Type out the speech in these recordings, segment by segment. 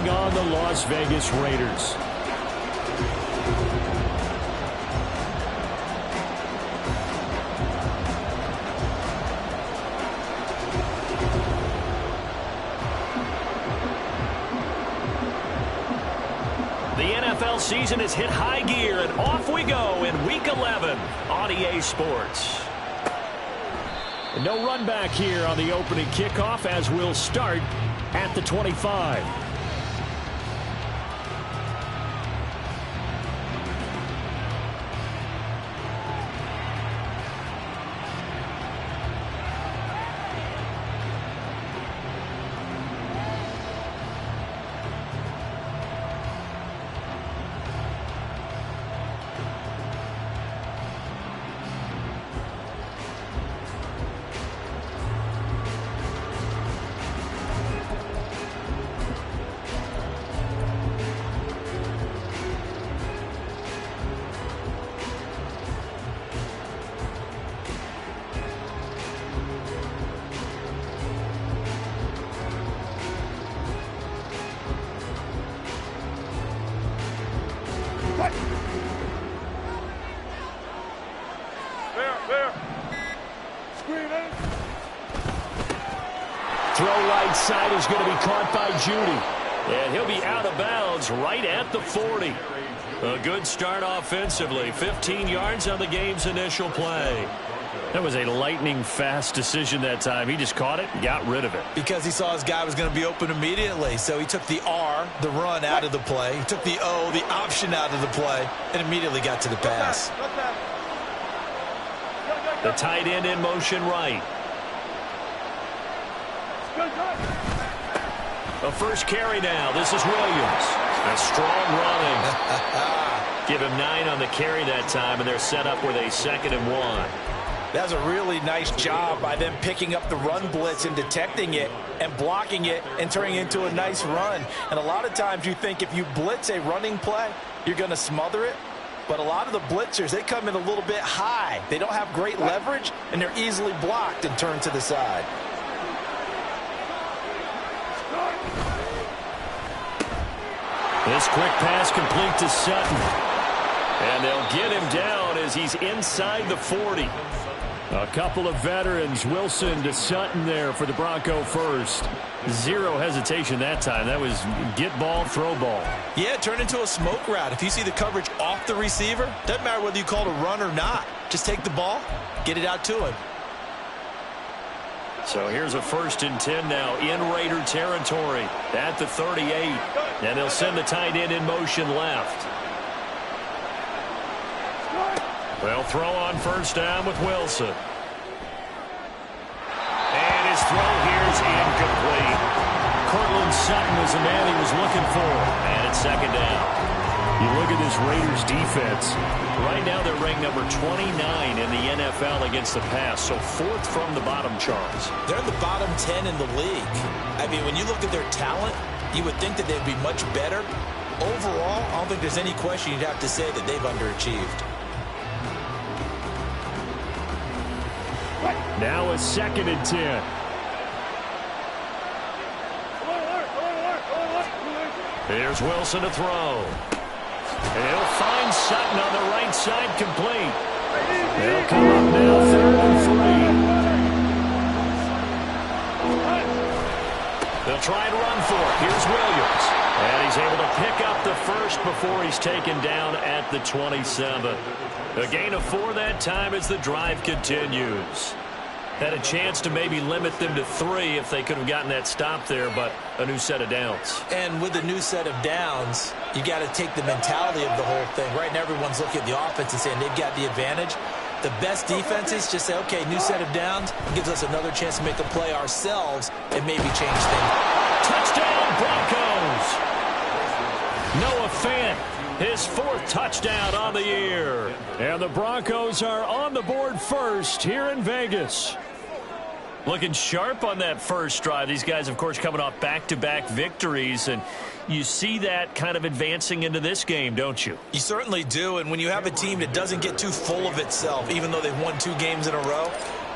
taking on the Las Vegas Raiders. The NFL season has hit high gear, and off we go in Week 11 on EA Sports. No run back here on the opening kickoff as we'll start at the 25. Throw right side is going to be caught by Judy. And he'll be out of bounds right at the 40. A good start offensively. 15 yards on the game's initial play. That was a lightning-fast decision that time. He just caught it and got rid of it. Because he saw his guy was going to be open immediately. So he took the R, the run, out of the play. He took the O, the option, out of the play, and immediately got to the pass. The tight end in motion right. A first carry now. This is Williams. A strong running. Give him 9 on the carry that time, and they're set up with a 2nd and 1. That's a really nice job by them picking up the run blitz and detecting it and blocking it and turning it into a nice run. And a lot of times you think if you blitz a running play, you're going to smother it. But a lot of the blitzers, they come in a little bit high. They don't have great leverage, and they're easily blocked and turned to the side. This quick pass complete to Sutton. And they'll get him down as he's inside the 40. A couple of veterans, Wilson to Sutton there for the Bronco first. Zero hesitation that time. That was get ball, throw ball. Yeah, turn into a smoke route. If you see the coverage off the receiver, doesn't matter whether you call it a run or not. Just take the ball, get it out to him. So here's a 1st and 10 now in Raider territory at the 38. And they'll send the tight end in motion left. They'll throw on 1st down with Wilson. And his throw here is incomplete. Cortland Sutton was the man he was looking for. And it's 2nd down. You look at this Raiders defense. Right now they're ranked number 29 in the NFL against the pass, so 4th from the bottom, Charles. They're in the bottom 10 in the league. I mean, when you look at their talent, you would think that they'd be much better. Overall, I don't think there's any question you'd have to say that they've underachieved. Now a 2nd and 10. Here's Wilson to throw. He'll find Sutton on the right side complete. They'll come up now 3rd and 3. They'll try and run for it. Here's Williams. And he's able to pick up the first before he's taken down at the 27. A gain of 4 that time as the drive continues. Had a chance to maybe limit them to 3 if they could have gotten that stop there, but a new set of downs. And with a new set of downs, you got to take the mentality of the whole thing. Right now everyone's looking at the offense and saying they've got the advantage. The best defenses just say, okay, new set of downs. It gives us another chance to make a play ourselves and maybe change things. Touchdown, Broncos! Noah Fant, his 4th touchdown on the year. And the Broncos are on the board first here in Vegas. Looking sharp on that first drive. These guys, of course, coming off back-to-back victories, and you see that kind of advancing into this game, don't you? You certainly do, and when you have a team that doesn't get too full of itself, even though they've won 2 games in a row,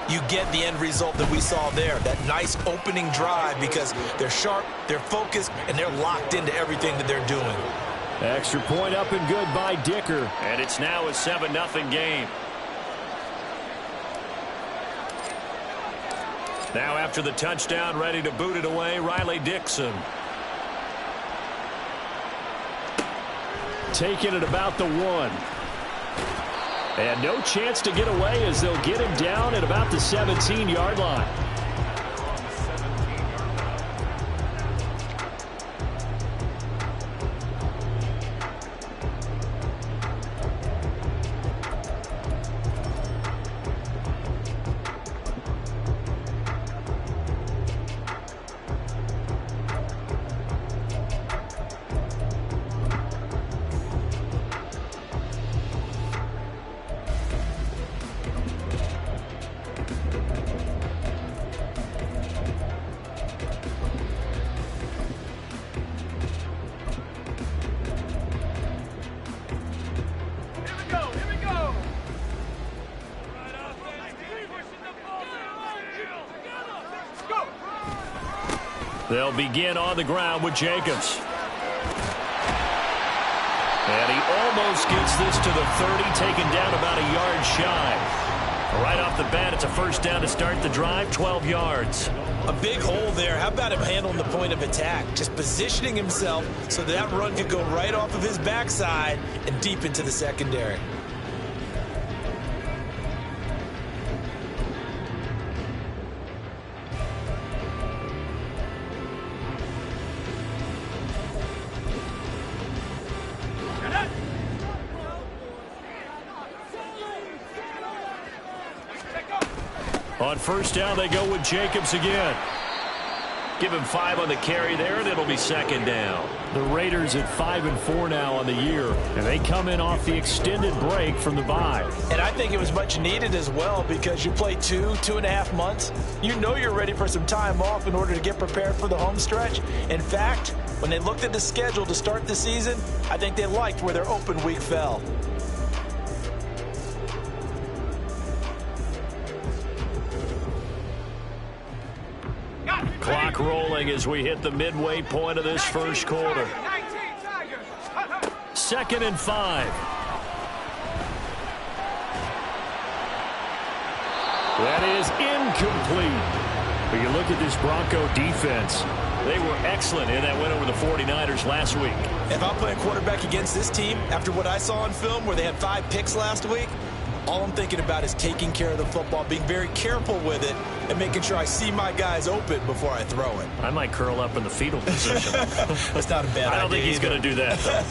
you get the end result that we saw there, that nice opening drive, because they're sharp, they're focused, and they're locked into everything that they're doing. Extra point up and good by Dicker. And it's now a 7-0 game. Now after the touchdown, ready to boot it away, Riley Dixon. Taking it about the 1. And no chance to get away as they'll get him down at about the 17-yard line. They'll begin on the ground with Jacobs. And he almost gets this to the 30, taken down about a yard shy. Right off the bat, it's a first down to start the drive, 12 yards. A big hole there. How about him handling the point of attack? Just positioning himself so that run could go right off of his backside and deep into the secondary. On first down, they go with Jacobs again. Give him 5 on the carry there, and it'll be second down. The Raiders at 5-4 now on the year, and they come in off the extended break from the bye. And I think it was much needed as well, because you play 2.5 months. You know you're ready for some time off in order to get prepared for the home stretch. In fact, when they looked at the schedule to start the season, I think they liked where their open week fell. Clock rolling as we hit the midway point of this first quarter. 2nd and 5. That is incomplete. But you look at this Bronco defense. They were excellent in that win over the 49ers last week. If I'm playing quarterback against this team, after what I saw on film where they had 5 picks last week, all I'm thinking about is taking care of the football, being very careful with it, and making sure I see my guys open before I throw it. I might curl up in the fetal position. That's not a bad idea. I don't think he's going to do that, though.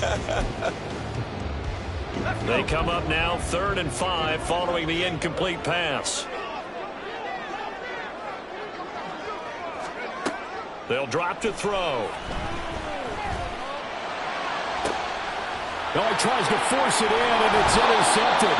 They come up now 3rd and 5 following the incomplete pass. They'll drop to throw. Oh, he tries to force it in, and it's intercepted.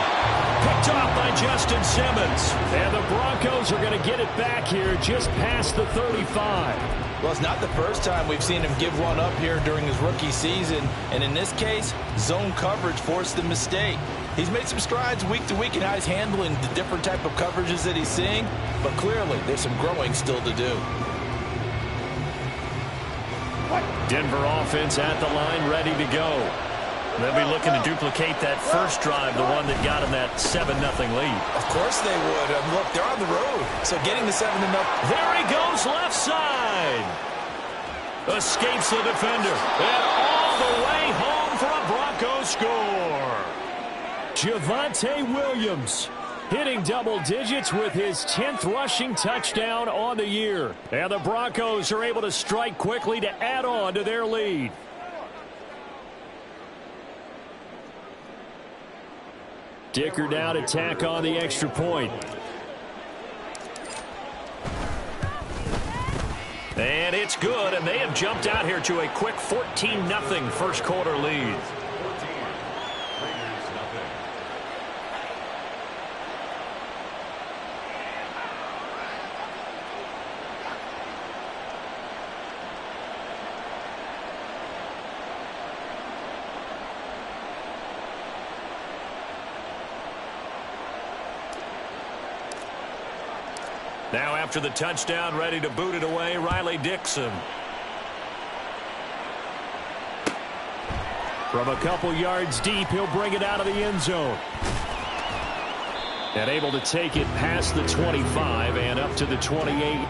Picked off by Justin Simmons. And the Broncos are going to get it back here just past the 35. Well, it's not the first time we've seen him give one up here during his rookie season. And in this case, zone coverage forced the mistake. He's made some strides week to week in how he's handling the different type of coverages that he's seeing. But clearly, there's some growing still to do. Denver offense at the line, ready to go. They'll be looking to duplicate that first drive, the one that got them that 7-0 lead. Of course they would. Look, they're on the road. So getting the 7-0. There he goes, left side. Escapes the defender. And all the way home for a Broncos score. Javonte Williams hitting double digits with his 10th rushing touchdown on the year. And the Broncos are able to strike quickly to add on to their lead. Dicker now to tack on the extra point. And it's good, and they have jumped out here to a quick 14-0 first quarter lead. Now after the touchdown, ready to boot it away, Riley Dixon. From a couple yards deep, he'll bring it out of the end zone. And able to take it past the 25 and up to the 28.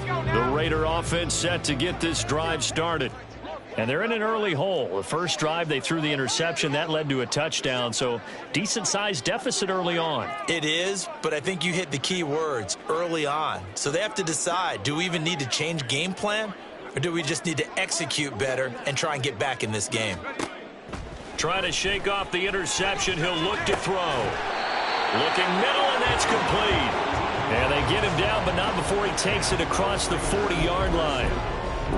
The Raider offense set to get this drive started. And they're in an early hole. The first drive, they threw the interception. That led to a touchdown. So decent-sized deficit early on. It is, but I think you hit the key words, early on. So they have to decide, do we even need to change game plan? Or do we just need to execute better and try and get back in this game? Trying to shake off the interception. He'll look to throw. Looking middle, and that's complete. And they get him down, but not before he takes it across the 40-yard line.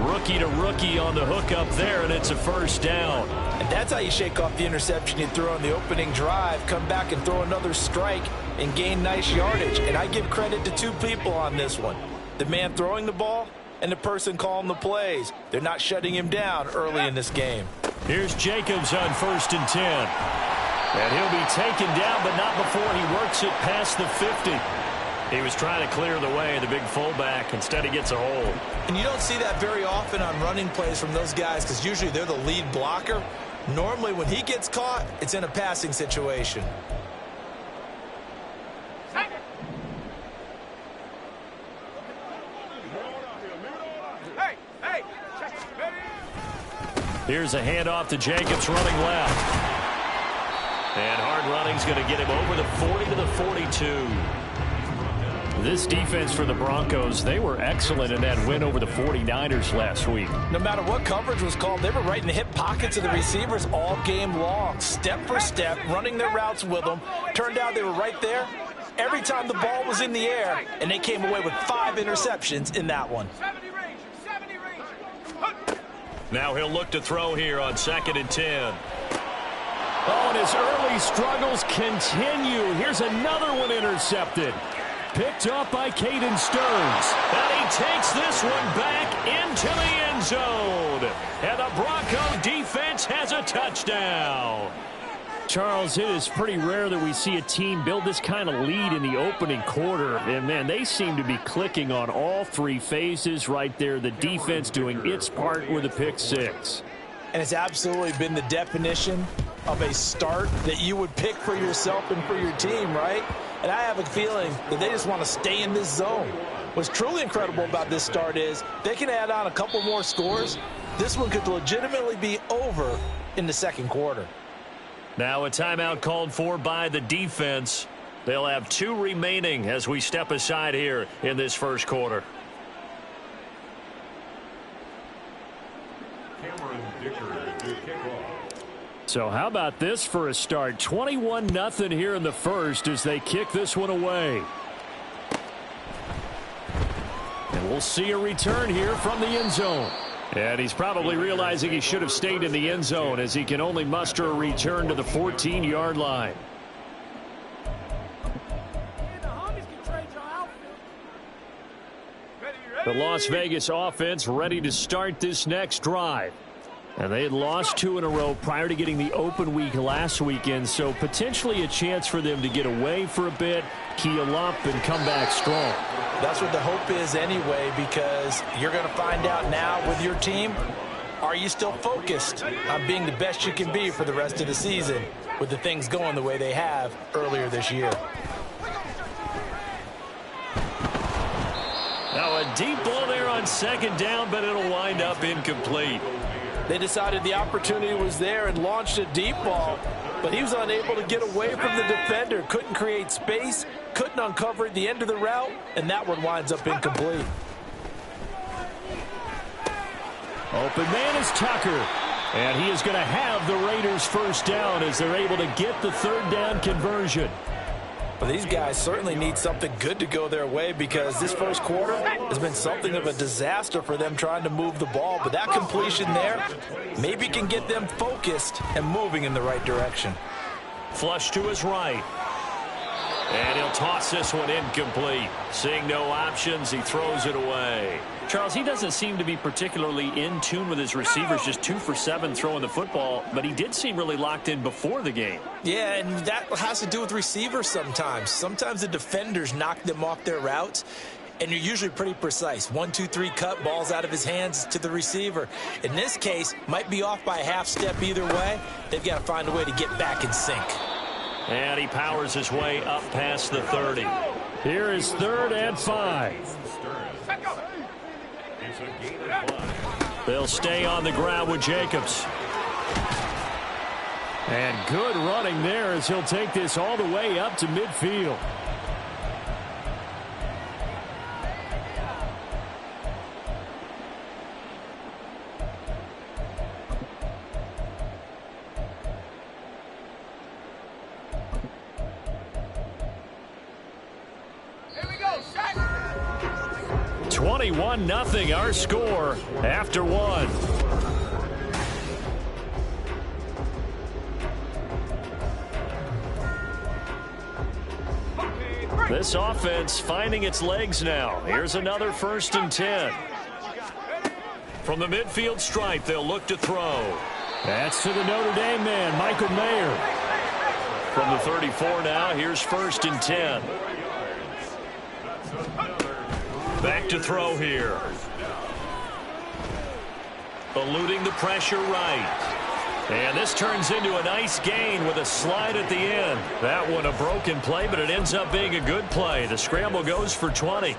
Rookie to rookie on the hookup there, and it's a first down. And that's how you shake off the interception you threw on the opening drive, come back and throw another strike and gain nice yardage. And I give credit to two people on this one. The man throwing the ball and the person calling the plays. They're not shutting him down early in this game. Here's Jacobs on 1st and 10. And he'll be taken down, but not before he works it past the 50. He was trying to clear the way, the big fullback. Instead, he gets a hold. And you don't see that very often on running plays from those guys because usually they're the lead blocker. Normally, when he gets caught, it's in a passing situation. Here's a handoff to Jacobs running left. And hard running's going to get him over the 40 to the 42. This defense for the Broncos, they were excellent in that win over the 49ers last week. No matter what coverage was called, they were right in the hip pockets of the receivers all game long, step for step, running their routes with them. Turned out they were right there every time the ball was in the air, and they came away with 5 interceptions in that one. Now he'll look to throw here on 2nd and 10. Oh, and his early struggles continue. Here's another one intercepted. Picked up by Caden Stearns. And he takes this one back into the end zone. And the Bronco defense has a touchdown. Charles, it is pretty rare that we see a team build this kind of lead in the opening quarter. And, man, they seem to be clicking on all three phases right there. The defense doing its part with a pick six. And it's absolutely been the definition of a start that you would pick for yourself and for your team, right? And I have a feeling that they just want to stay in this zone. What's truly incredible about this start is they can add on a couple more scores. This one could legitimately be over in the second quarter. Now a timeout called for by the defense. They'll have 2 remaining as we step aside here in this first quarter. So how about this for a start? 21-0 here in the first as they kick this one away. And we'll see a return here from the end zone. And he's probably realizing he should have stayed in the end zone as he can only muster a return to the 14-yard line. The Las Vegas offense ready to start this next drive. And they had lost 2 in a row prior to getting the open week last weekend, so potentially a chance for them to get away for a bit, keel up, and come back strong. That's what the hope is anyway, because you're going to find out now with your team, are you still focused on being the best you can be for the rest of the season with the things going the way they have earlier this year. Now a deep ball there on second down, but it'll wind up incomplete. They decided the opportunity was there and launched a deep ball, but he was unable to get away from the defender, couldn't create space, couldn't uncover the end of the route, and that one winds up incomplete. Open man is Tucker, and he is going to have the Raiders first down as they're able to get the third down conversion. Well, these guys certainly need something good to go their way because this first quarter has been something of a disaster for them trying to move the ball. But that completion there maybe can get them focused and moving in the right direction. Flush to his right. And he'll toss this one incomplete. Seeing no options, he throws it away. Charles, he doesn't seem to be particularly in tune with his receivers, just 2 for 7 throwing the football, but he did seem really locked in before the game. Yeah, and that has to do with receivers sometimes. Sometimes the defenders knock them off their routes, and you're usually pretty precise. 1, 2, 3 cut, balls out of his hands to the receiver. In this case, might be off by a half step either way. They've got to find a way to get back in sync. And he powers his way up past the 30. Here is 3rd and 5. They'll stay on the ground with Jacobs. And good running there as he'll take this all the way up to midfield. Here we go, Shaq. 21-0 our score after 1. This offense finding its legs now. Here's another 1st and 10. From the midfield stripe, they'll look to throw. That's to the Notre Dame man, Michael Mayer. From the 34 now, here's 1st and 10. Back to throw here. Eluding the pressure right. And this turns into a nice gain with a slide at the end. That one a broken play, but it ends up being a good play. The scramble goes for 20.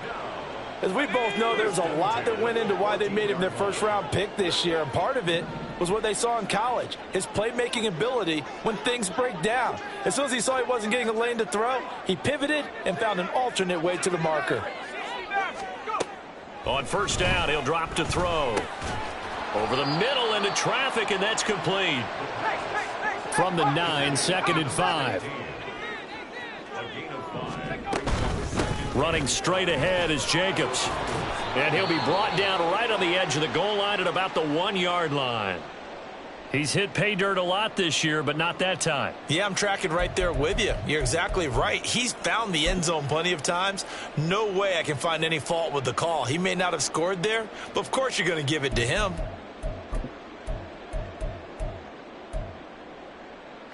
As we both know, there's a lot that went into why they made him their first-round pick this year. And part of it was what they saw in college, his playmaking ability when things break down. As soon as he saw he wasn't getting a lane to throw, he pivoted and found an alternate way to the marker. On 1st down, he'll drop to throw. Over the middle into traffic, and that's complete. From the 9, 2nd and 5. Running straight ahead is Jacobs. And he'll be brought down right on the edge of the goal line at about the 1-yard line. He's hit pay dirt a lot this year, but not that time. Yeah, I'm tracking right there with you. You're exactly right. He's found the end zone plenty of times. No way I can find any fault with the call. He may not have scored there, but of course you're going to give it to him.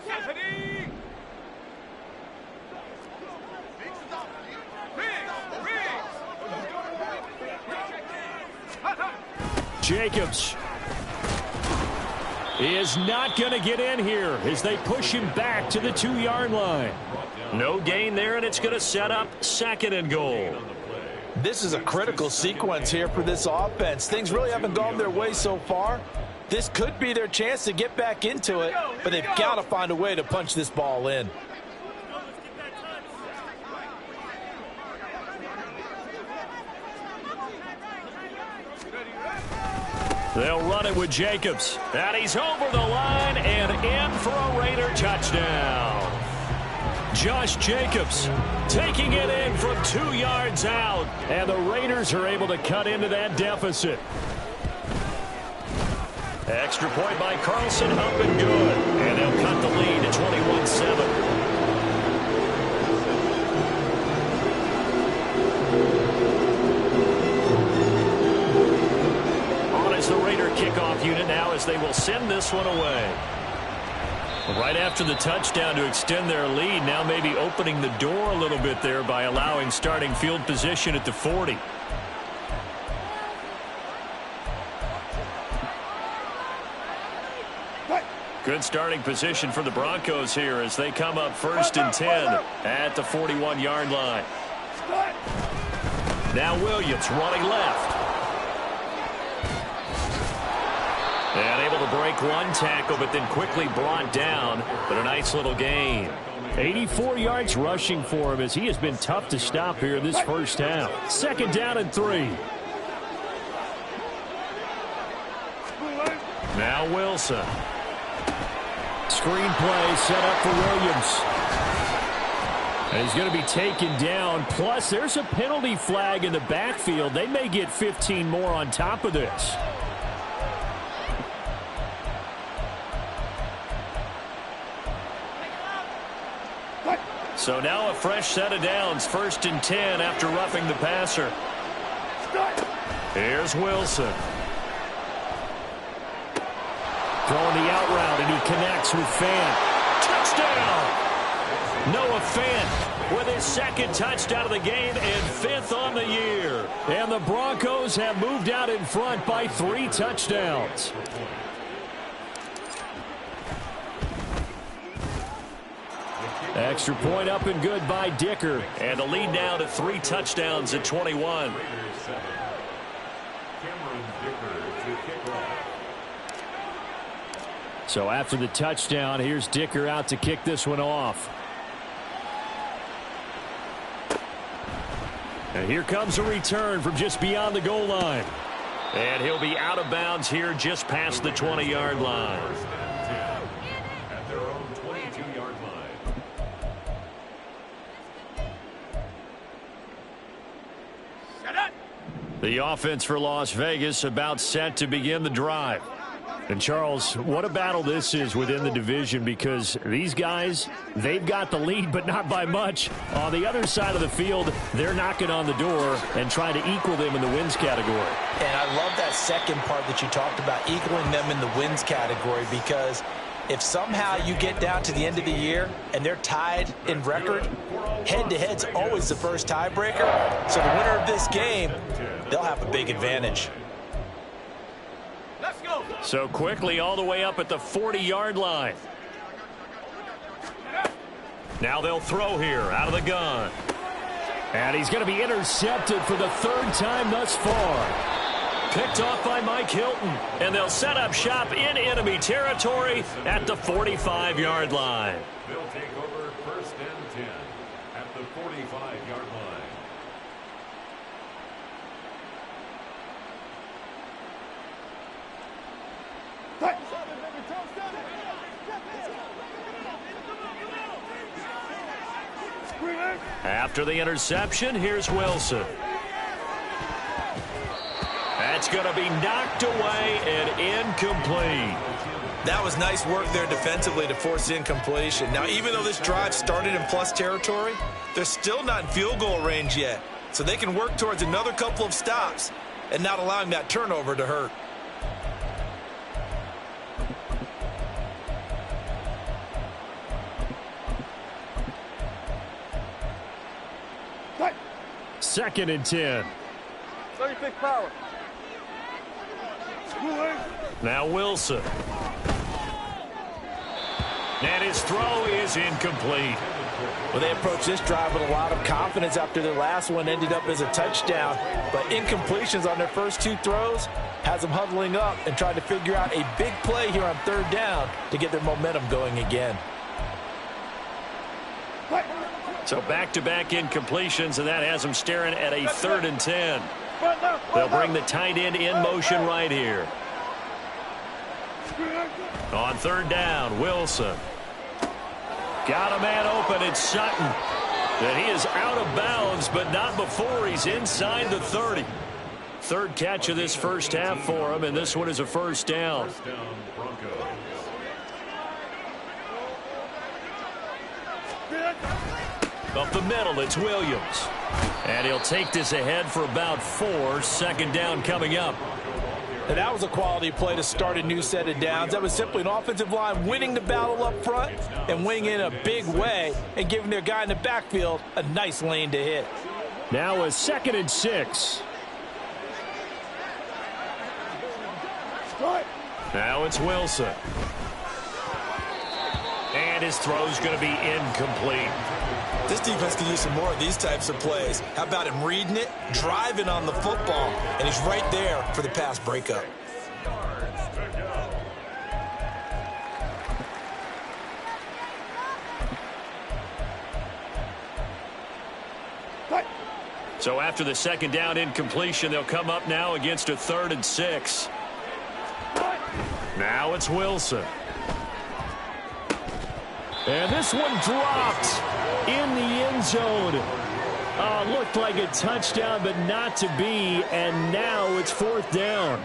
Stephanie! Jacobs is not going to get in here as they push him back to the 2-yard line. No gain there, and it's going to set up 2nd and goal. This is a critical sequence here for this offense. Things really haven't gone their way so far. This could be their chance to get back into it, but they've got to find a way to punch this ball in. They'll run it with Jacobs. And he's over the line and in for a Raider touchdown. Josh Jacobs taking it in from 2 yards out. And the Raiders are able to cut into that deficit. Extra point by Carlson, up and good. And they'll cut the lead to 21-7. The Raider kickoff unit now as they will send this one away. Right after the touchdown to extend their lead, now maybe opening the door a little bit there by allowing starting field position at the 40. Good starting position for the Broncos here as they come up 1st and 10 at the 41-yard line. Now Williams running left. And able to break one tackle, but then quickly brought down. But a nice little gain. 84 yards rushing for him as he has been tough to stop here in this first half. 2nd down and 3. Now Wilson. Screen play set up for Williams. And he's going to be taken down. Plus, there's a penalty flag in the backfield. They may get 15 more on top of this. So now a fresh set of downs, 1st and 10 after roughing the passer. Here's Wilson. Throwing the out route, and he connects with Fant. Touchdown! Noah Fant with his 2nd touchdown of the game and 5th on the year. And the Broncos have moved out in front by 3 touchdowns. Extra point up and good by Dicker. And the lead now to 3 touchdowns at 21. So after the touchdown, here's Dicker out to kick this one off. And here comes a return from just beyond the goal line. And he'll be out of bounds here just past the 20-yard line. The offense for Las Vegas about set to begin the drive. And, Charles, what a battle this is within the division because these guys, they've got the lead, but not by much. On the other side of the field, they're knocking on the door and trying to equal them in the wins category. And I love that second part that you talked about, equaling them in the wins category, because if somehow you get down to the end of the year and they're tied in record, head-to-head's always the first tiebreaker. So the winner of this game, they'll have a big advantage. Let's go. So quickly all the way up at the 40-yard line. Now they'll throw here out of the gun. And he's going to be intercepted for the 3rd time thus far. Picked off by Mike Hilton. And they'll set up shop in enemy territory at the 45-yard line. They'll take over 1st and 10 at the 45-yard line. After the interception, here's Wilson. That's going to be knocked away and incomplete. That was nice work there defensively to force incompletion. Now, even though this drive started in plus territory, they're still not in field goal range yet. So they can work towards another couple of stops and not allowing that turnover to hurt. Second and 10. 36 power. Now Wilson. And his throw is incomplete. Well, they approached this drive with a lot of confidence after their last one ended up as a touchdown. But incompletions on their first two throws has them huddling up and trying to figure out a big play here on third down to get their momentum going again. So back-to-back incompletions, and that has them staring at a 3rd and 10. They'll bring the tight end in motion right here. On third down, Wilson. Got a man open, it's Sutton. And he is out of bounds, but not before he's inside the 30. Third catch of this first half for him, and this one is a first down. Up the middle, it's Williams. And he'll take this ahead for about 4. Second down coming up. And that was a quality play to start a new set of downs. That was simply an offensive line winning the battle up front and winning in a big way and giving their guy in the backfield a nice lane to hit. Now a 2nd and 6. Now it's Wilson. And his throw's going to be incomplete. This defense can use some more of these types of plays. How about him reading it, driving on the football, and he's right there for the pass breakup. So after the second down incompletion, they'll come up now against a 3rd and 6. Now it's Wilson. And this one dropped in the end zone. Looked like a touchdown, but not to be. And now it's 4th down.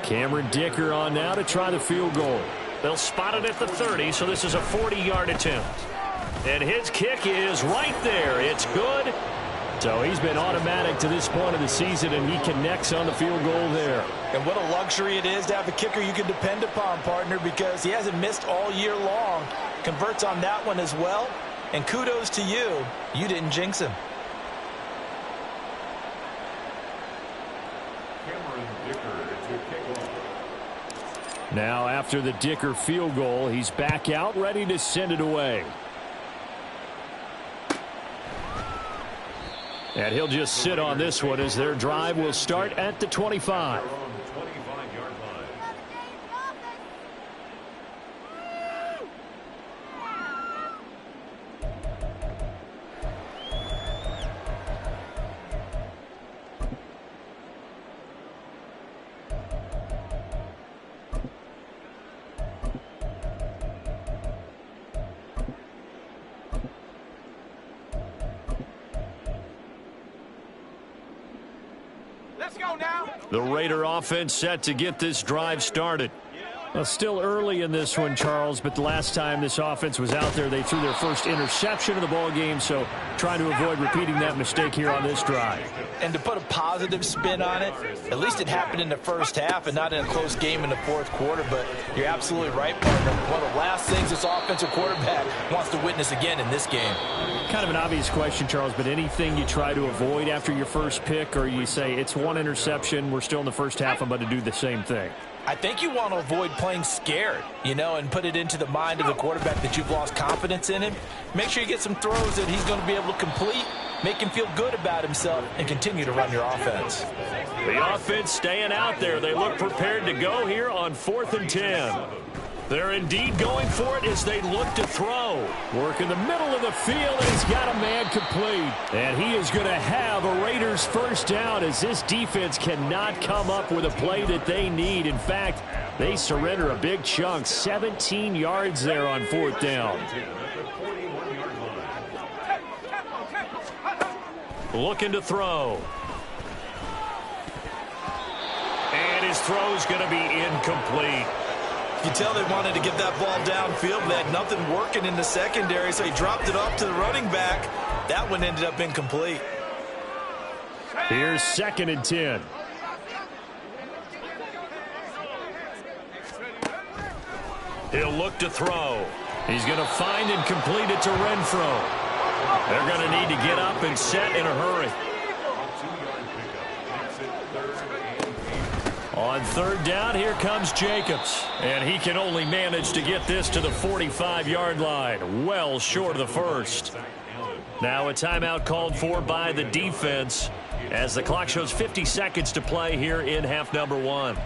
Cameron Dicker on now to try the field goal. They'll spot it at the 30, so this is a 40-yard attempt. And his kick is right there. It's good. So he's been automatic to this point of the season, and he connects on the field goal there. And what a luxury it is to have a kicker you can depend upon, partner, because he hasn't missed all year long. Converts on that one as well. And kudos to you. You didn't jinx him. Now after the Dicker field goal, he's back out, ready to send it away. And he'll just sit on this one as their drive will start at the 25. The Raider offense set to get this drive started. Well, still early in this one, Charles, but the last time this offense was out there, they threw their first interception of the ball game, so trying to avoid repeating that mistake here on this drive. And to put a positive spin on it, at least it happened in the first half and not in a close game in the fourth quarter, but you're absolutely right, partner. One of the last things this offensive quarterback wants to witness again in this game. Kind of an obvious question, Charles, but anything you try to avoid after your first pick, or you say it's one interception, we're still in the first half, I'm about to do the same thing? I think you want to avoid playing scared, and put it into the mind of the quarterback that you've lost confidence in him. Make sure you get some throws that he's going to be able to complete, make him feel good about himself, and continue to run your offense. The offense staying out there. They look prepared to go here on 4th and 10. They're indeed going for it as they look to throw. Work in the middle of the field, and he's got a man complete. And he is going to have a Raiders first down as this defense cannot come up with a play that they need. In fact, they surrender a big chunk, 17 yards there on 4th down. Looking to throw. And his throw's going to be incomplete. You tell they wanted to get that ball downfield, but they had nothing working in the secondary, so he dropped it off to the running back. That one ended up incomplete. Here's 2nd and 10. He'll look to throw. He's going to find and complete it to Renfro. They're going to need to get up and set in a hurry. On third down, here comes Jacobs. And he can only manage to get this to the 45-yard line. Well short of the first. Now a timeout called for by the defense as the clock shows 50 seconds to play here in half number 1.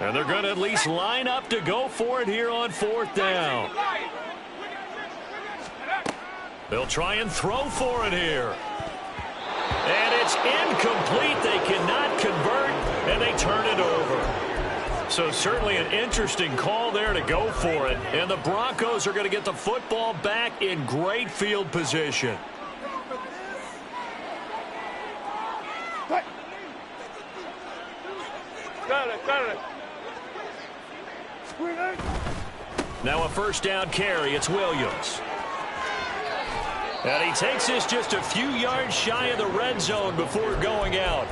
And they're going to at least line up to go for it here on fourth down. They'll try and throw for it here. And it's incomplete. They cannot convert, and they turn it over. So certainly an interesting call there to go for it. And the Broncos are going to get the football back in great field position. Now a first down carry. It's Williams. And he takes this just a few yards shy of the red zone before going out.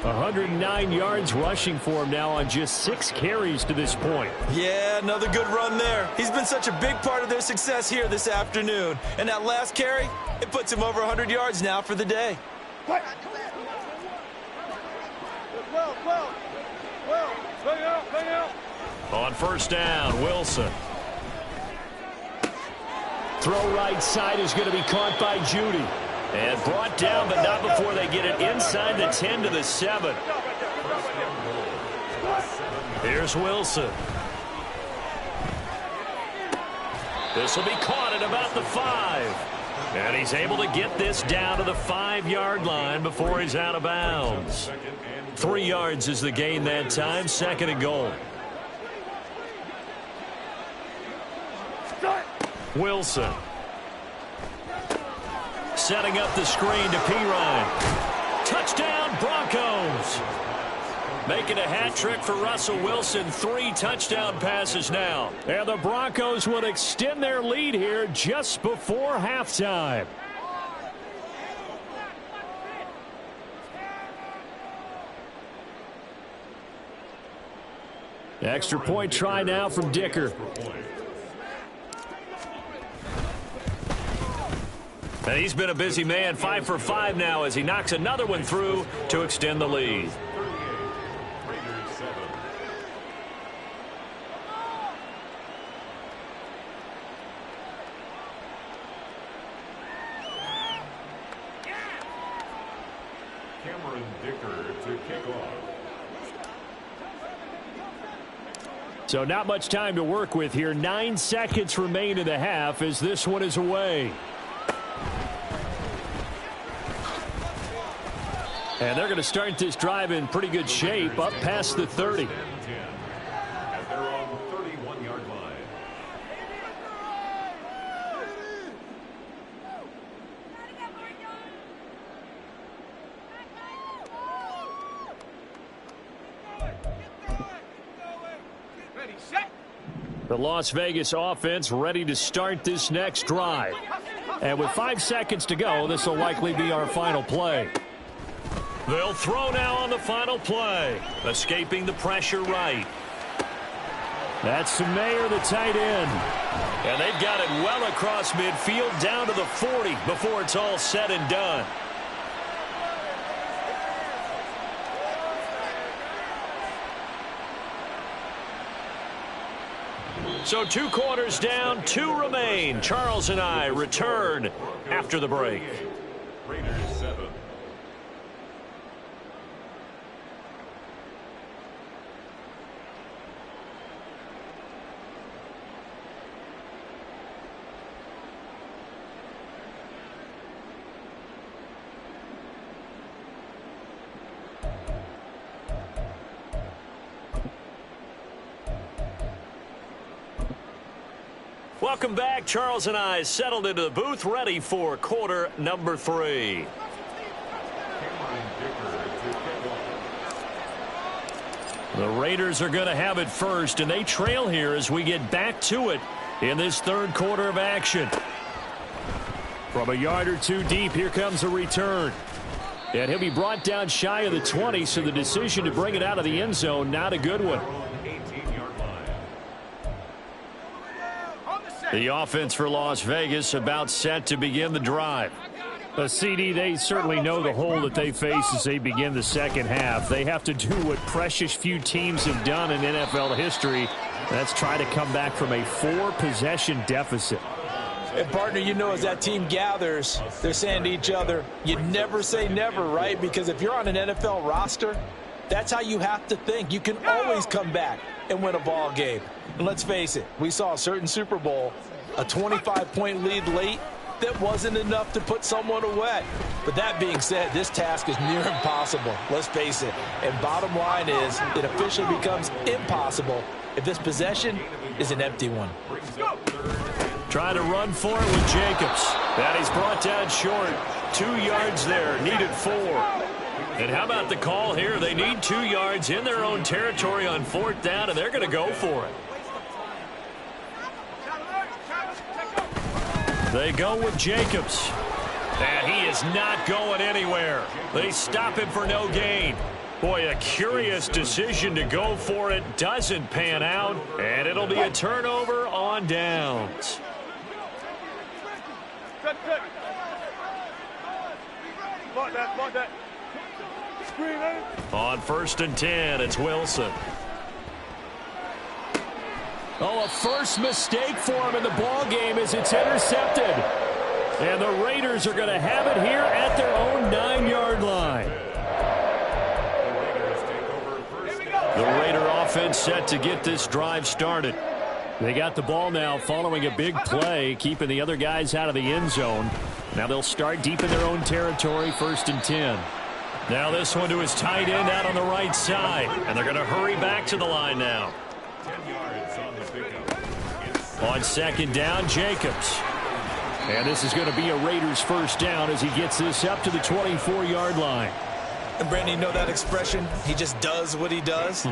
109 yards rushing for him now on just 6 carries to this point. Yeah, another good run there. He's been such a big part of their success here this afternoon. And that last carry, it puts him over 100 yards now for the day. On first down, Wilson. Throw right side is going to be caught by Judy. And brought down, but not before they get it inside the 10 to the 7. Here's Wilson. This will be caught at about the 5. And he's able to get this down to the 5-yard line before he's out of bounds. 3 yards is the gain that time, 2nd and goal. Wilson. Setting up the screen to Pirine. Touchdown, Broncos. Making a hat trick for Russell Wilson. 3 touchdown passes now. And the Broncos will extend their lead here just before halftime. Extra point try now from Dicker. And he's been a busy man, 5 for 5 now as he knocks another one through to extend the lead. So not much time to work with here. 9 seconds remain in the half as this one is away. And they're going to start this drive in pretty good shape up past the 30. At their own 31-yard line. The Las Vegas offense ready to start this next drive. And with 5 seconds to go, this will likely be our final play. They'll throw now on the final play. Escaping the pressure right. That's Mayer, the tight end. And they've got it well across midfield down to the 40 before it's all said and done. So 2 quarters down, 2 remain. Charles and I return after the break. Raiders 7. Welcome back. Charles and I settled into the booth, ready for quarter number 3. The Raiders are going to have it first, and they trail here as we get back to it in this 3rd quarter of action. From a yard or 2 deep, here comes a return. And he'll be brought down shy of the 20, so the decision to bring it out of the end zone, not a good one. The offense for Las Vegas about set to begin the drive. CD, they certainly know the hole that they face as they begin the second half. They have to do what precious few teams have done in NFL history. That's try to come back from a 4-possession deficit. And, partner, you know, as that team gathers, they're saying to each other, you never say never, right? Because if you're on an NFL roster, that's how you have to think. You can always come back and win a ball game. And let's face it, we saw a certain Super Bowl, a 25-point lead late, that wasn't enough to put someone away. But that being said, this task is near impossible. Let's face it. And bottom line is, it officially becomes impossible if this possession is an empty one. Trying to run for it with Jacobs. That he's brought down short. 2 yards there, needed 4. And how about the call here? They need 2 yards in their own territory on 4th down, and they're going to go for it. They go with Jacobs. And he is not going anywhere. They stop him for no gain. Boy, a curious decision to go for it. Doesn't pan out. And it'll be a turnover on downs. On 1st and 10, it's Wilson. Oh, a first mistake for him in the ball game as it's intercepted. And the Raiders are going to have it here at their own 9-yard line. The Raider offense set to get this drive started. They got the ball now following a big play, keeping the other guys out of the end zone. Now they'll start deep in their own territory, 1st and 10. Now this one to his tight end out on the right side. And they're going to hurry back to the line now. 10 yards on the pickup. On 2nd down, Jacobs. And this is going to be a Raiders 1st down as he gets this up to the 24-yard line. And, Brandon, you know that expression? He just does what he does?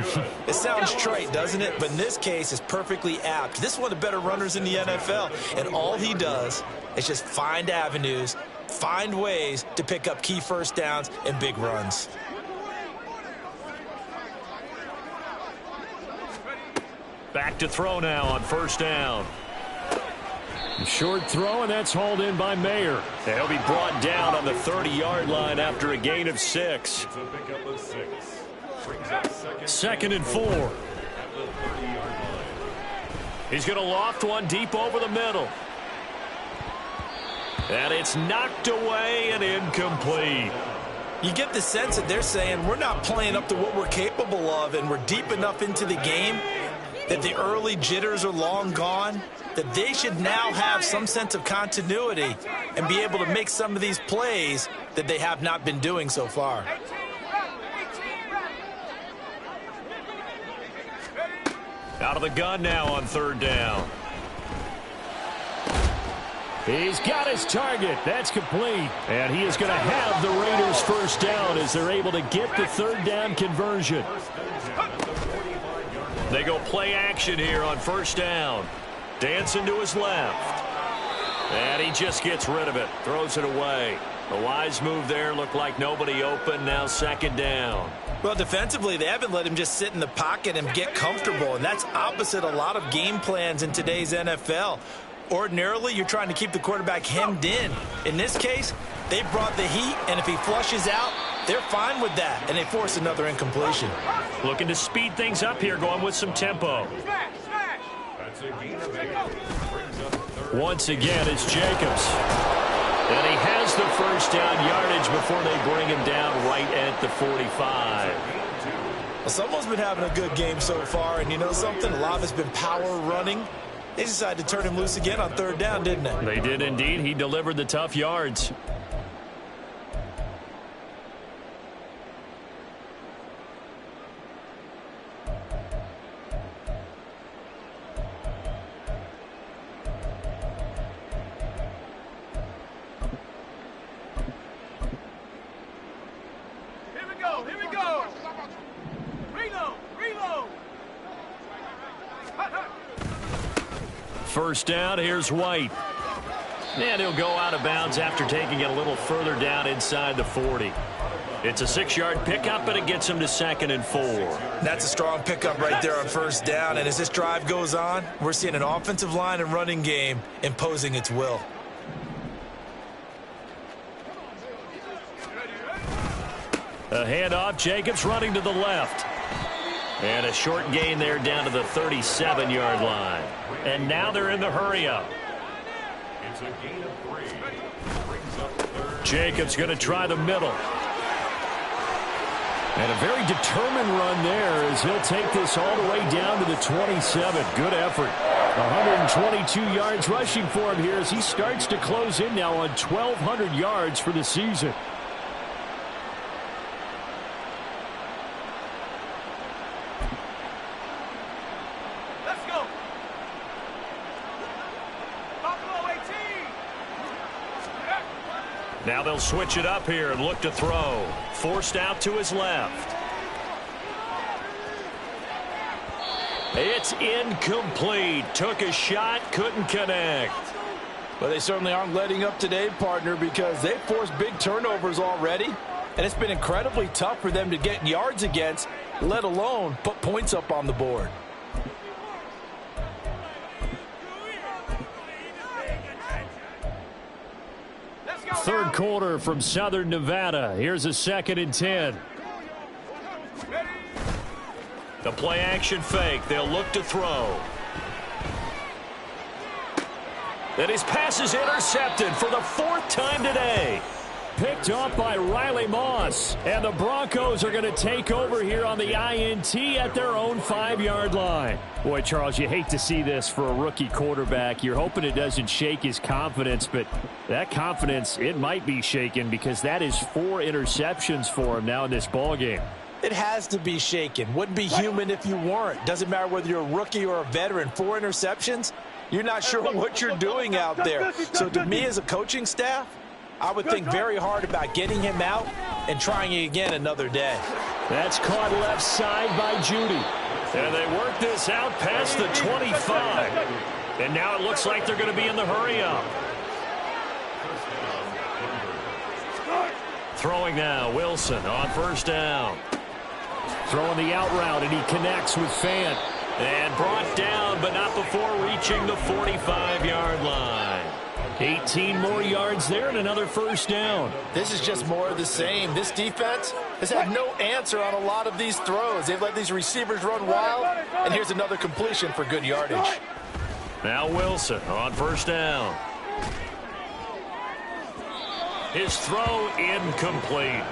It sounds trite, doesn't it? But in this case, it's perfectly apt. This is one of the better runners in the NFL. And all he does is just find avenues, find ways to pick up key 1st downs and big runs. Back to throw now on 1st down. Short throw, and that's hauled in by Mayer. They'll be brought down on the 30-yard line after a gain of 6. It's a pickup of 6. Brings up 2nd and 4. at the 30-yard line. He's going to loft one deep over the middle. And it's knocked away and incomplete. You get the sense that they're saying we're not playing up to what we're capable of, and we're deep enough into the game that the early jitters are long gone, that they should now have some sense of continuity and be able to make some of these plays that they have not been doing so far. Out of the gun now on 3rd down. He's got his target. That's complete. And he is going to have the Raiders 1st down as they're able to get the 3rd down conversion. They go play action here on 1st down. Dancing to his left. And he just gets rid of it. Throws it away. A wise move there. Looked like nobody open. Now 2nd down. Well, defensively, they haven't let him just sit in the pocket and get comfortable. And that's opposite a lot of game plans in today's NFL. Ordinarily, you're trying to keep the quarterback hemmed in. In this case, they brought the heat, and if he flushes out, they're fine with that, and they force another incompletion. Looking to speed things up here, going with some tempo. That's a gain of 8. Once again, it's Jacobs. And he has the 1st down yardage before they bring him down right at the 45. Well, someone's been having a good game so far, and you know something? A lot of it's been power running. They decided to turn him loose again on 3rd down, didn't they? They did indeed. He delivered the tough yards. Here we go. Reload. 1st down, here's White. And he'll go out of bounds after taking it a little further down inside the 40. It's a 6-yard pickup, and it gets him to 2nd and 4. That's a strong pickup right there on 1st down. And as this drive goes on, we're seeing an offensive line and running game imposing its will. A handoff. Jacobs running to the left. And a short gain there down to the 37-yard line. And now they're in the hurry-up. It's a gain of 3. Brings up third. Jacobs going to try the middle. And a very determined run there as he'll take this all the way down to the 27. Good effort. 122 yards rushing for him here as he starts to close in now on 1,200 yards for the season. Let's go. Buffalo 18. Now they'll switch it up here and look to throw. Forced out to his left. It's incomplete. Took a shot, couldn't connect. Well, they certainly aren't letting up today, partner, because they've forced big turnovers already. And it's been incredibly tough for them to get yards against, let alone put points up on the board. Third quarter from Southern Nevada. Here's a 2nd and 10. The play action fake. They'll look to throw. And his pass is intercepted for the 4th time today. Picked off by Riley Moss. And the Broncos are going to take over here on the INT at their own 5-yard line. Boy, Charles, you hate to see this for a rookie quarterback. You're hoping it doesn't shake his confidence, but that confidence, it might be shaken because that is 4 interceptions for him now in this ballgame. It has to be shaken. Wouldn't be human if you weren't. Doesn't matter whether you're a rookie or a veteran. 4 interceptions, you're not sure what you're doing out there. So to me as a coaching staff, I would think very hard about getting him out and trying it again another day. That's caught left side by Judy. And they work this out past the 25. And now it looks like they're going to be in the hurry-up. Throwing now, Wilson on first down. Throwing the out route, and he connects with Fant. And brought down, but not before reaching the 45-yard line. 18 more yards there and another first down. This is just more of the same. This defense has had no answer on a lot of these throws. They've let these receivers run wild, and here's another completion for good yardage. Now Wilson on first down. His throw incomplete.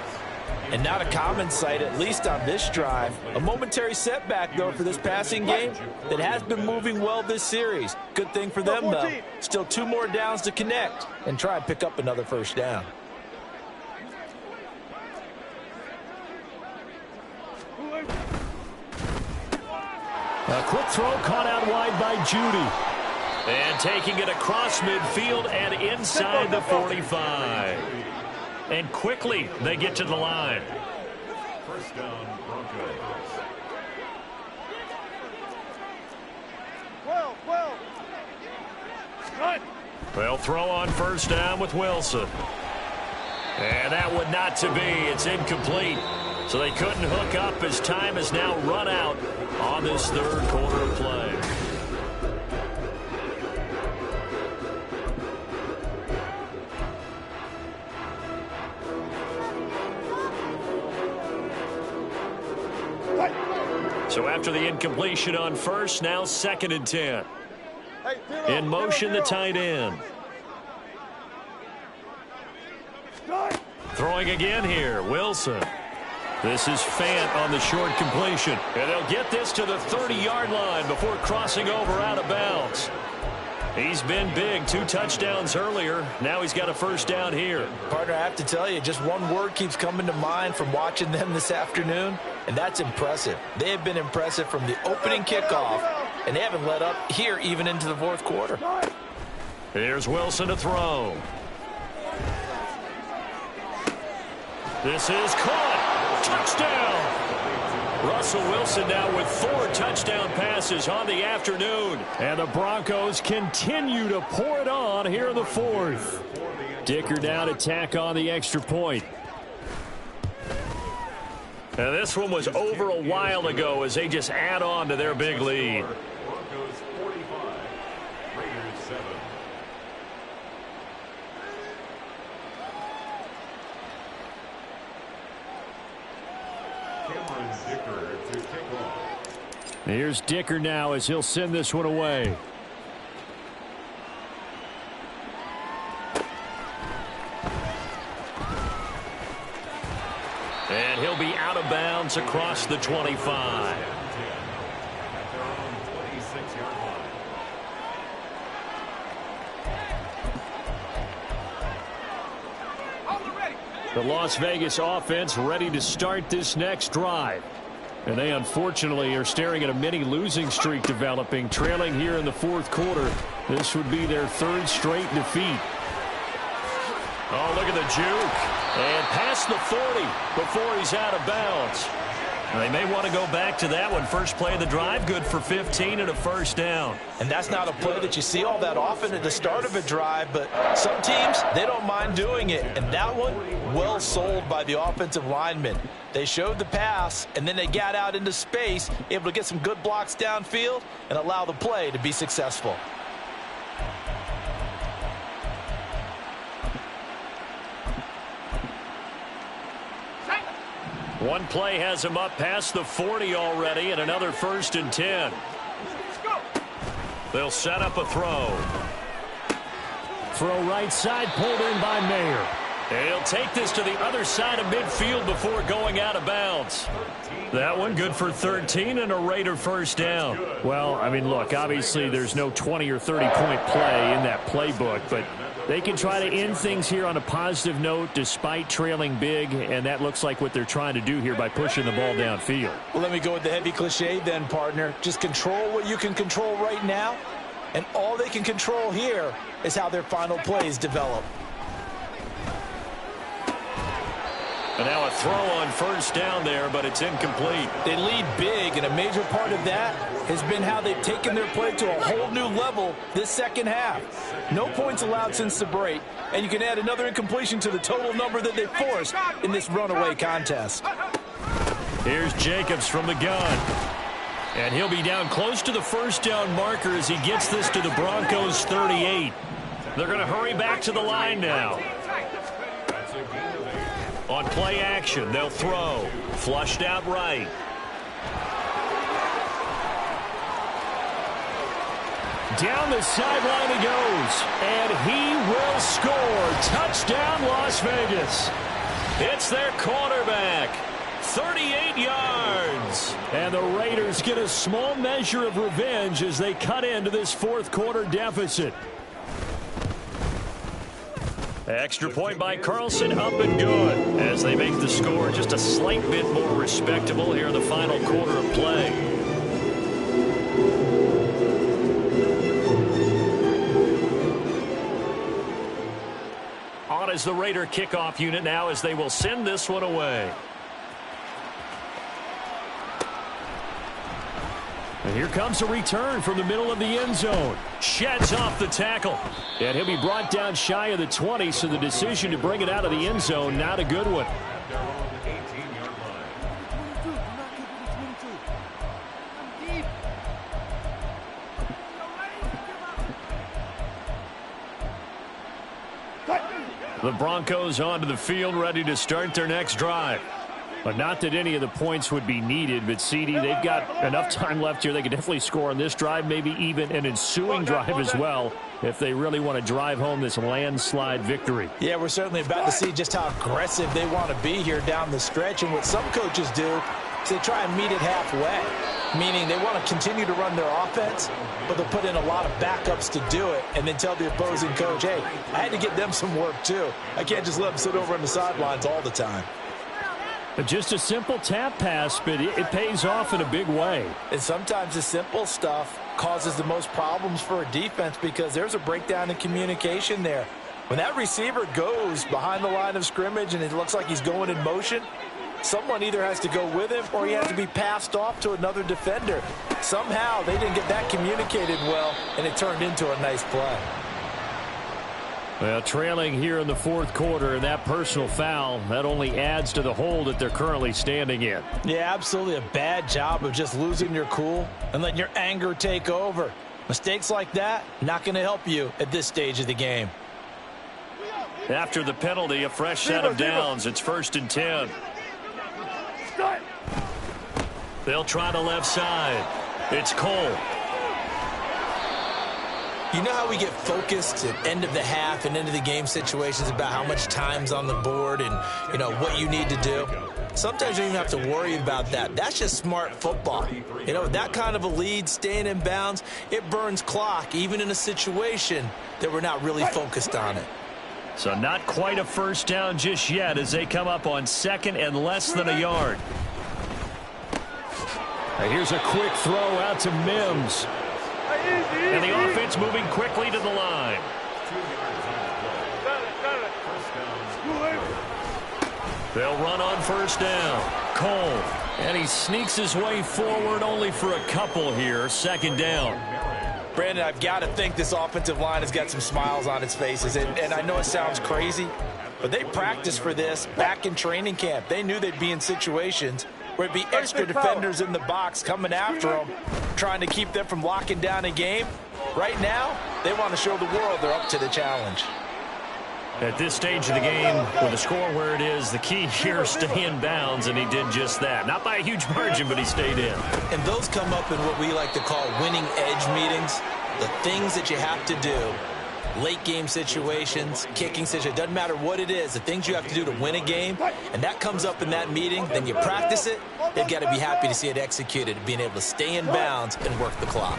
And not a common sight, at least on this drive. A momentary setback, though, for this passing game that has been moving well this series. Good thing for them, though. Still 2 more downs to connect and try and pick up another first down. A quick throw caught out wide by Judy. And taking it across midfield and inside the 45. And quickly they get to the line. First down, Broncos. They'll throw on first down with Wilson. And that would not to be. It's incomplete. So they couldn't hook up as time has now run out on this third quarter of play. So after the incompletion on first, now 2nd and 10. In motion, the tight end. Throwing again here, Wilson. This is Fant on the short completion. And they'll get this to the 30-yard line before crossing over out of bounds. He's been big, 2 touchdowns earlier. Now he's got a first down here. Partner, I have to tell you, just one word keeps coming to mind from watching them this afternoon, and that's impressive. They have been impressive from the opening kickoff, and they haven't let up here even into the 4th quarter. Here's Wilson to throw. This is caught. Touchdown. Russell Wilson now with 4 touchdown passes on the afternoon. And the Broncos continue to pour it on here in the 4th. Dicker down to tack on the extra point. And this one was over a while ago as they just add on to their big lead. Broncos 45, Raiders 7. Dicker to kick off. Here's Dicker now as he'll send this one away. And he'll be out of bounds across the 25. The Las Vegas offense ready to start this next drive. And they unfortunately are staring at a mini losing streak developing, trailing here in the fourth quarter. This would be their third straight defeat. Oh, look at the juke. And past the 40 before he's out of bounds. They may want to go back to that one. First play of the drive, good for 15 and a first down. And that's not a play that you see all that often at the start of a drive, but some teams, they don't mind doing it. And that one, well sold by the offensive lineman. They showed the pass, and then they got out into space, able to get some good blocks downfield and allow the play to be successful. One play has him up past the 40 already, and another 1st and 10. They'll set up a throw. Throw right side, pulled in by Mayer. He'll take this to the other side of midfield before going out of bounds. That one good for 13 and a Raider first down. Well, I mean, look, obviously there's no 20 or 30-point play in that playbook, but they can try to end things here on a positive note despite trailing big, and that looks like what they're trying to do here by pushing the ball downfield. Well, let me go with the heavy cliche then, partner. Just control what you can control right now, and all they can control here is how their final plays develop. And now a throw on first down there, but it's incomplete. They lead big, and a major part of that has been how they've taken their play to a whole new level this second half. No points allowed since the break, and you can add another incompletion to the total number that they forced in this runaway contest. Here's Jacobs from the gun. And he'll be down close to the first down marker as he gets this to the Broncos 38. They're going to hurry back to the line now. On play action, they'll throw. Flushed out right. Down the sideline he goes, and he will score. Touchdown, Las Vegas. It's their quarterback. 38 yards. And the Raiders get a small measure of revenge as they cut into this fourth quarter deficit. Extra point by Carlson, up and good as they make the score just a slight bit more respectable here in the final quarter of play. On is the Raider kickoff unit now as they will send this one away. And here comes a return from the middle of the end zone. Sheds off the tackle. And he'll be brought down shy of the 20, so the decision to bring it out of the end zone, not a good one. The Broncos onto the field, ready to start their next drive. But not that any of the points would be needed, but CD, they've got enough time left here. They could definitely score on this drive, maybe even an ensuing drive as well, if they really want to drive home this landslide victory. Yeah, we're certainly about to see just how aggressive they want to be here down the stretch. And what some coaches do is they try and meet it halfway, meaning they want to continue to run their offense, but they'll put in a lot of backups to do it and then tell the opposing coach, hey, I had to get them some work too. I can't just let them sit over on the sidelines all the time. Just a simple tap pass, but it pays off in a big way. And sometimes the simple stuff causes the most problems for a defense because there's a breakdown in communication there. When that receiver goes behind the line of scrimmage and it looks like he's going in motion, someone either has to go with him or he has to be passed off to another defender. Somehow they didn't get that communicated well, and it turned into a nice play. Well, trailing here in the fourth quarter, and that personal foul, that only adds to the hole that they're currently standing in. Yeah, absolutely a bad job of just losing your cool and letting your anger take over. Mistakes like that, not going to help you at this stage of the game. After the penalty, a fresh set of downs. It's 1st and 10. They'll try the left side. It's Cole. You know how we get focused at end of the half and into the game situations about how much time's on the board and, you know, what you need to do? Sometimes you don't even have to worry about that. That's just smart football. You know, that kind of a lead, staying in bounds, it burns clock, even in a situation that we're not really focused on it. So not quite a first down just yet as they come up on 2nd and less than a yard. Here's a quick throw out to Mims. And the offense moving quickly to the line. They'll run on first down. Cole. And he sneaks his way forward only for a couple here. 2nd down. Brandon, I've got to think this offensive line has got some smiles on its faces. And I know it sounds crazy, but they practiced for this back in training camp. They knew they'd be in situations where it'd be extra defenders in the box coming after them, trying to keep them from locking down a game. Right now, they want to show the world they're up to the challenge. At this stage of the game, with the score where it is, the key here is stay in bounds, and he did just that. Not by a huge margin, but he stayed in. And those come up in what we like to call winning edge meetings, the things that you have to do. Late game situations, kicking situations, doesn't matter what it is, the things you have to do to win a game, and that comes up in that meeting, then you practice it, they've got to be happy to see it executed, being able to stay in bounds and work the clock.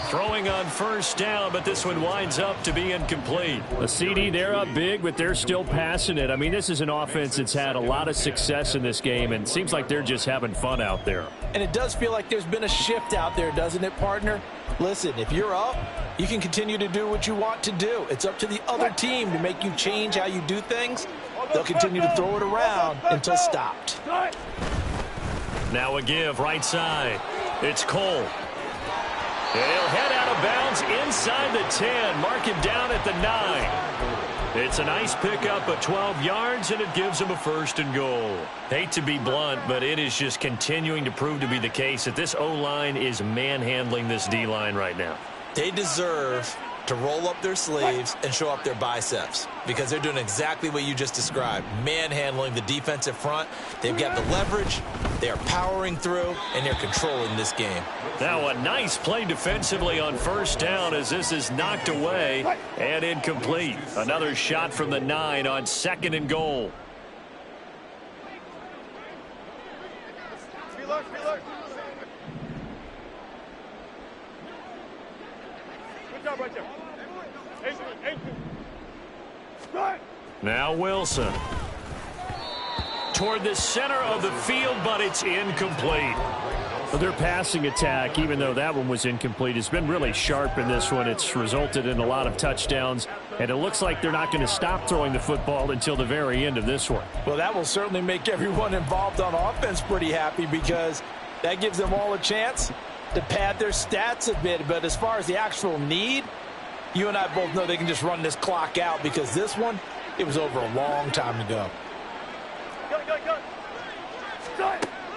Throwing on first down, but this one winds up to be incomplete. A CD, they're up big, but they're still passing it. I mean, this is an offense that's had a lot of success in this game, and it seems like they're just having fun out there. And it does feel like there's been a shift out there, doesn't it, partner? Listen, if you're up, you can continue to do what you want to do. It's up to the other team to make you change how you do things. They'll continue to throw it around until stopped. Now a give right side. It's Cole. He'll head out of bounds inside the 10. Mark him down at the 9. It's a nice pickup of 12 yards, and it gives him a 1st and goal. Hate to be blunt, but it is just continuing to prove to be the case that this O-line is manhandling this D-line right now. They deserve to roll up their sleeves and show up their biceps because they're doing exactly what you just described, manhandling the defensive front. They've got the leverage, they're powering through, and they're controlling this game. Now a nice play defensively on first down as this is knocked away and incomplete. Another shot from the 9 on 2nd and goal. Now Wilson. Toward the center of the field, but it's incomplete. Well, their passing attack, even though that one was incomplete, has been really sharp in this one. It's resulted in a lot of touchdowns, and it looks like they're not going to stop throwing the football until the very end of this one. Well, that will certainly make everyone involved on offense pretty happy because that gives them all a chance to pad their stats a bit. But as far as the actual need, you and I both know they can just run this clock out because this one, it was over a long time ago.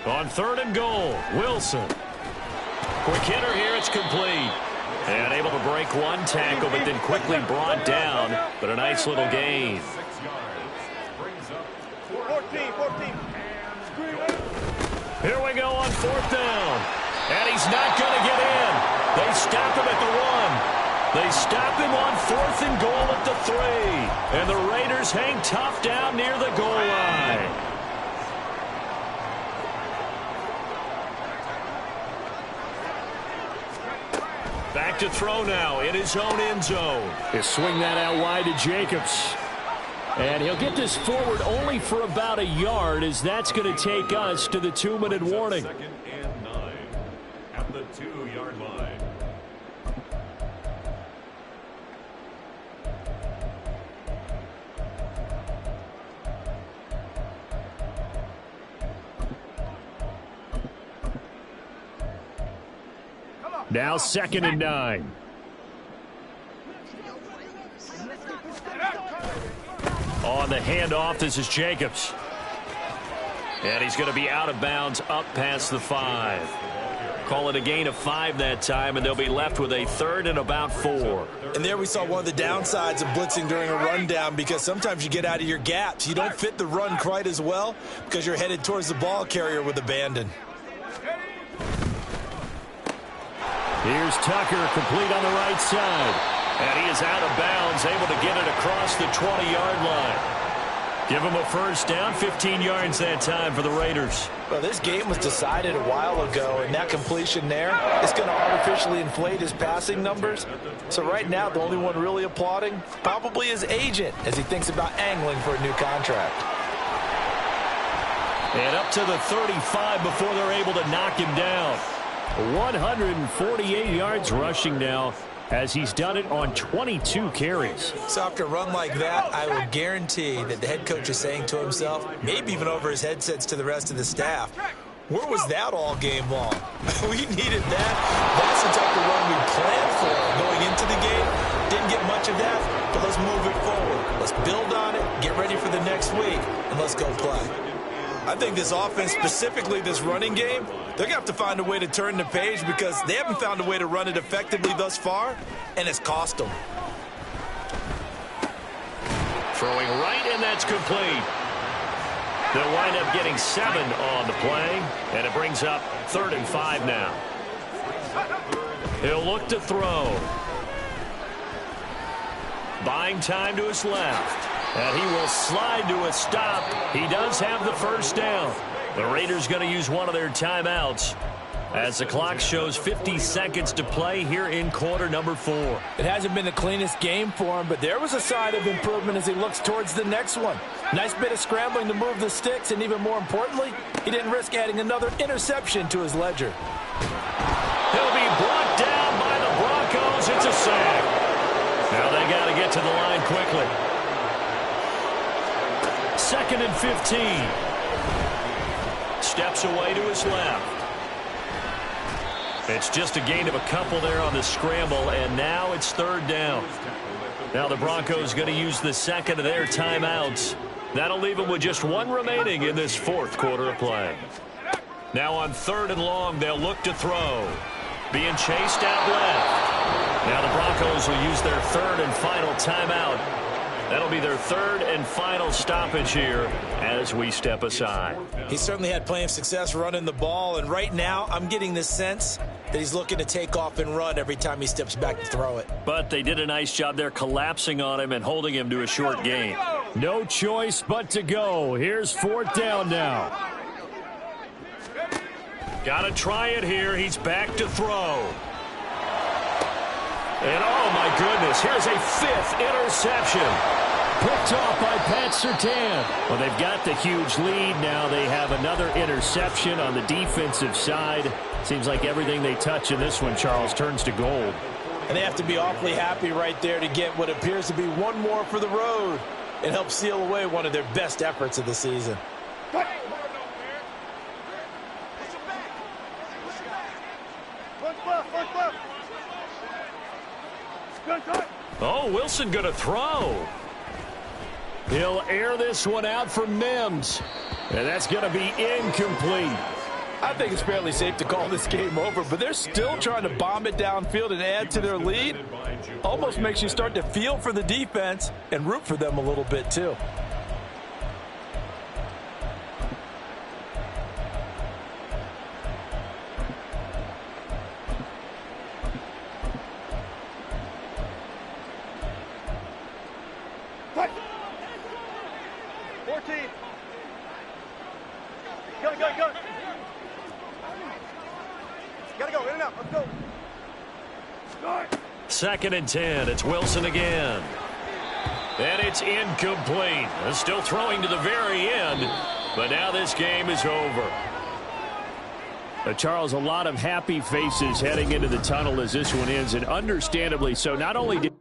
On 3rd and goal, Wilson. Quick hitter here, it's complete. And able to break one tackle, but then quickly brought down. But a nice little gain. 14. Here we go on 4th down. And he's not going to get in. They stop him at the 1. They stop him on 4th and goal at the 3. And the Raiders hang tough down near the goal line. Back to throw now in his own end zone. He'll swing that out wide to Jacobs. And he'll get this forward only for about a yard, as that's going to take us to the 2-minute warning. 2nd and 9 at the 2-yard line. Now 2nd and 9. On the handoff, this is Jacobs. And he's going to be out of bounds up past the 5. Call it a gain of 5 that time, and they'll be left with a 3rd and about 4. And there we saw one of the downsides of blitzing during a rundown, because sometimes you get out of your gaps. You don't fit the run quite as well because you're headed towards the ball carrier with abandon. Here's Tucker, complete on the right side. And he is out of bounds, able to get it across the 20-yard line. Give him a first down, 15 yards that time for the Raiders. Well, this game was decided a while ago, and that completion there is going to artificially inflate his passing numbers. So right now, the only one really applauding probably his agent as he thinks about angling for a new contract. And up to the 35 before they're able to knock him down. 148 yards rushing now, as he's done it on 22 carries. So after a run like that, I will guarantee that the head coach is saying to himself, maybe even over his headsets to the rest of the staff, where was that all game long? We needed that. That's the type of run we planned for going into the game. Didn't get much of that, but let's move it forward. Let's build on it, get ready for the next week, and let's go play. I think this offense, specifically this running game, they're going to have to find a way to turn the page, because they haven't found a way to run it effectively thus far, and it's cost them. Throwing right, and that's complete. They'll wind up getting 7 on the play, and it brings up 3rd and 5 now. He'll look to throw. Buying time to his left. And he will slide to a stop. He does have the first down. The Raiders going to use one of their timeouts as the clock shows 50 seconds to play here in quarter number 4. It hasn't been the cleanest game for him, but there was a sign of improvement as he looks towards the next one. Nice bit of scrambling to move the sticks, and even more importantly, he didn't risk adding another interception to his ledger. He'll be brought down by the Broncos. It's a sack. Now they got to get to the line quickly. 2nd and 15. Steps away to his left. It's just a gain of a couple there on the scramble, and now it's 3rd down. Now the Broncos going to use the 2nd of their timeouts. That'll leave them with just 1 remaining in this 4th quarter of play. Now on 3rd and long, they'll look to throw. Being chased out left. Now the Broncos will use their 3rd and final timeout. That'll be their 3rd and final stoppage here as we step aside. He certainly had plenty of success running the ball, and right now I'm getting the sense that he's looking to take off and run every time he steps back to throw it. But they did a nice job there collapsing on him and holding him to a short gain. No choice but to go. Here's 4th down now. Got to try it here. He's back to throw. And oh my goodness, here's a 5th interception. Picked off by Pat Surtain. Well, they've got the huge lead now. They have another interception on the defensive side. Seems like everything they touch in this one, Charles, turns to gold. And they have to be awfully happy right there to get what appears to be one more for the road and help seal away one of their best efforts of the season. Oh, Wilson going to throw. He'll air this one out for Mims. And that's going to be incomplete. I think it's fairly safe to call this game over, but they're still trying to bomb it downfield and add to their lead. Almost makes you start to feel for the defense and root for them a little bit too. Gotta go, in and out, let's go. 2nd and 10, it's Wilson again. And it's incomplete. Still throwing to the very end, but now this game is over. Charles, a lot of happy faces heading into the tunnel as this one ends, and understandably so. Not only did